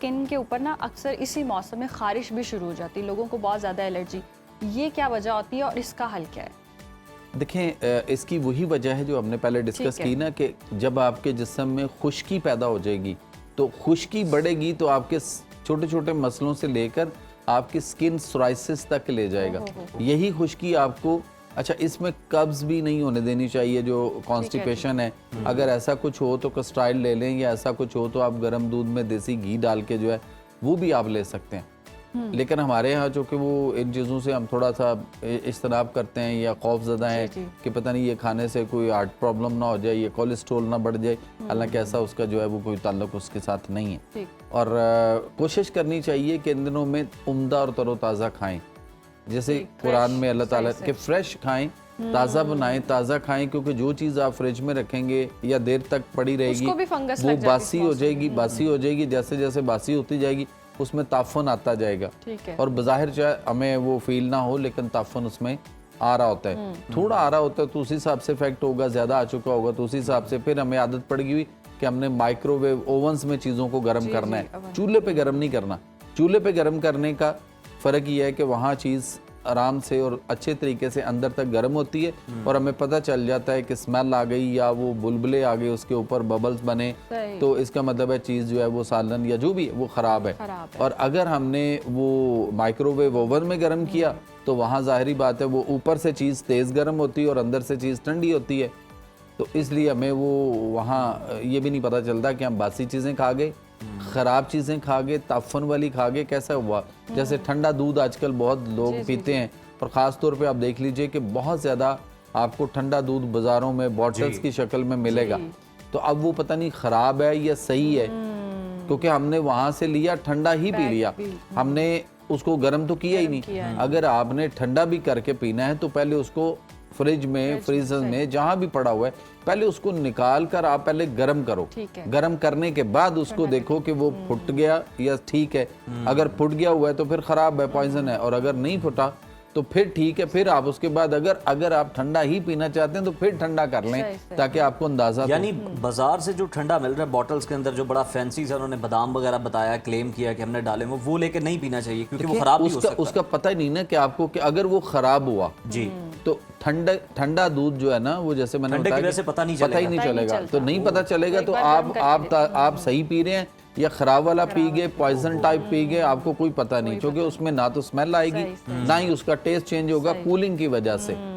Skin के ऊपर ना अक्सर इसी मौसम में खारिश भी शुरू हो जाती है, लोगों को बहुत ज़्यादा एलर्जी, ये क्या वजह होती है और इसका हल क्या है? देखें, इसकी वही वजह है जो हमने पहले डिस्कस की ना, कि जब आपके जिस्म में खुश्की पैदा हो जाएगी तो खुश्की बढ़ेगी तो आपके छोटे छोटे मसलों से लेकर आपकी स्किन सोराइसिस तक ले जाएगा। यही खुश्की आपको, अच्छा इसमें कब्ज भी नहीं होने देनी चाहिए, जो कॉन्स्टिपेशन है, अगर ऐसा कुछ हो तो कस्ट्राइल ले लें, या ऐसा कुछ हो तो आप गर्म दूध में देसी घी डाल के जो है वो भी आप ले सकते हैं। लेकिन हमारे यहाँ जो कि वो इन चीज़ों से हम थोड़ा सा इज्तनाब करते हैं या खौफजदा हैं कि पता नहीं ये खाने से कोई हार्ट प्रॉब्लम ना हो जाए, ये कोलेस्ट्रोल ना बढ़ जाए, हालांकि ऐसा उसका जो है वो कोई ताल्लुक उसके साथ नहीं है। और कोशिश करनी चाहिए कि इन दिनों में उम्दा और तरोताज़ा खाएं, जैसे कुरान में अल्लाह ताला के फ्रेश खाएं, ताज़ा बनाएं, ताज़ा खाएं, क्योंकि जो चीज़ आप फ्रिज में रखेंगे या देर तक पड़ी रहेगी वो बासी हो जाएगी, बासी हो जाएगी। जैसे जैसे बासी होती जाएगी उसमें ताफन आता जाएगा, और बज़ाहिर चाहे हमें वो फील ना हो लेकिन ताफन उसमें आ रहा होता है, थोड़ा आ रहा होता है तो उसी हिसाब से इफेक्ट होगा, ज़्यादा आ चुका होगा तो उसी हिसाब से फिर हमें आदत पड़ गई हुई कि हमने माइक्रोवेव ओवंस में चीज़ों को गर्म करना है, चूल्हे पे गर्म नहीं करना। चूल्हे पे गर्म करने का फ़र्क ये है कि वहाँ चीज़ आराम से और अच्छे तरीके से अंदर तक गर्म होती है और हमें पता चल जाता है कि स्मेल आ गई या वो बुलबुले आ गए, उसके ऊपर बबल्स बने, तो इसका मतलब है चीज़ जो है वो सालन या जो भी वो ख़राब है। और अगर हमने वो माइक्रोवेव ओवन में गर्म किया तो वहाँ ज़ाहिरी बात है वो ऊपर से चीज़ तेज़ गर्म होती है और अंदर से चीज़ ठंडी होती है, तो इसलिए हमें वो वहाँ ये भी नहीं पता चलता कि हम बासी चीज़ें खा गए, ख़राब चीज़ें खा गए, ताफ़न वाली खा गए। कैसा हुआ, जैसे ठंडा दूध आजकल बहुत लोग पीते हैं, और ख़ास तौर पे आप देख लीजिए कि बहुत ज़्यादा आपको ठंडा दूध बाज़ारों में बॉटल्स की शक्ल में मिलेगा, तो अब वो पता नहीं ख़राब है या सही है, क्योंकि हमने वहाँ से लिया ठंडा ही पी लिया, हमने उसको गर्म तो किया ही नहीं। अगर आपने ठंडा भी करके पीना है तो पहले उसको फ्रिज में, फ्रीजर में, जहाँ भी पड़ा हुआ है, पहले उसको निकाल कर आप पहले गर्म करो। गर्म करने के बाद उसको देखो कि वो फुट गया या ठीक है। अगर फुट गया हुआ है तो फिर खराब है, पॉइजन है, और अगर नहीं फुटा तो फिर ठीक है। फिर आप उसके बाद अगर आप ठंडा ही पीना चाहते हैं तो फिर ठंडा कर लें ताकि आपको अंदाजा। यानी बाजार से जो ठंडा मिल रहा है बॉटल्स के अंदर, जो बड़ा फैंसी सा उन्होंने बादाम वगैरह बताया, क्लेम किया कि हमने डाले, वो लेके नहीं पीना चाहिए क्योंकि वो खराब भी हो सकता है। उसका पता ही नहीं ना कि आपको कि अगर वो खराब हुआ जी तो ठंडा दूध जो है ना, वो जैसे मैंने बताया पता ही नहीं चलेगा, तो नहीं पता चलेगा तो आप सही पी रहे हैं या खराब वाला पी गए, पॉइजन टाइप पी गए, आपको कोई पता नहीं, क्योंकि उसमें ना तो स्मेल आएगी ना ही उसका टेस्ट चेंज होगा कूलिंग की वजह से।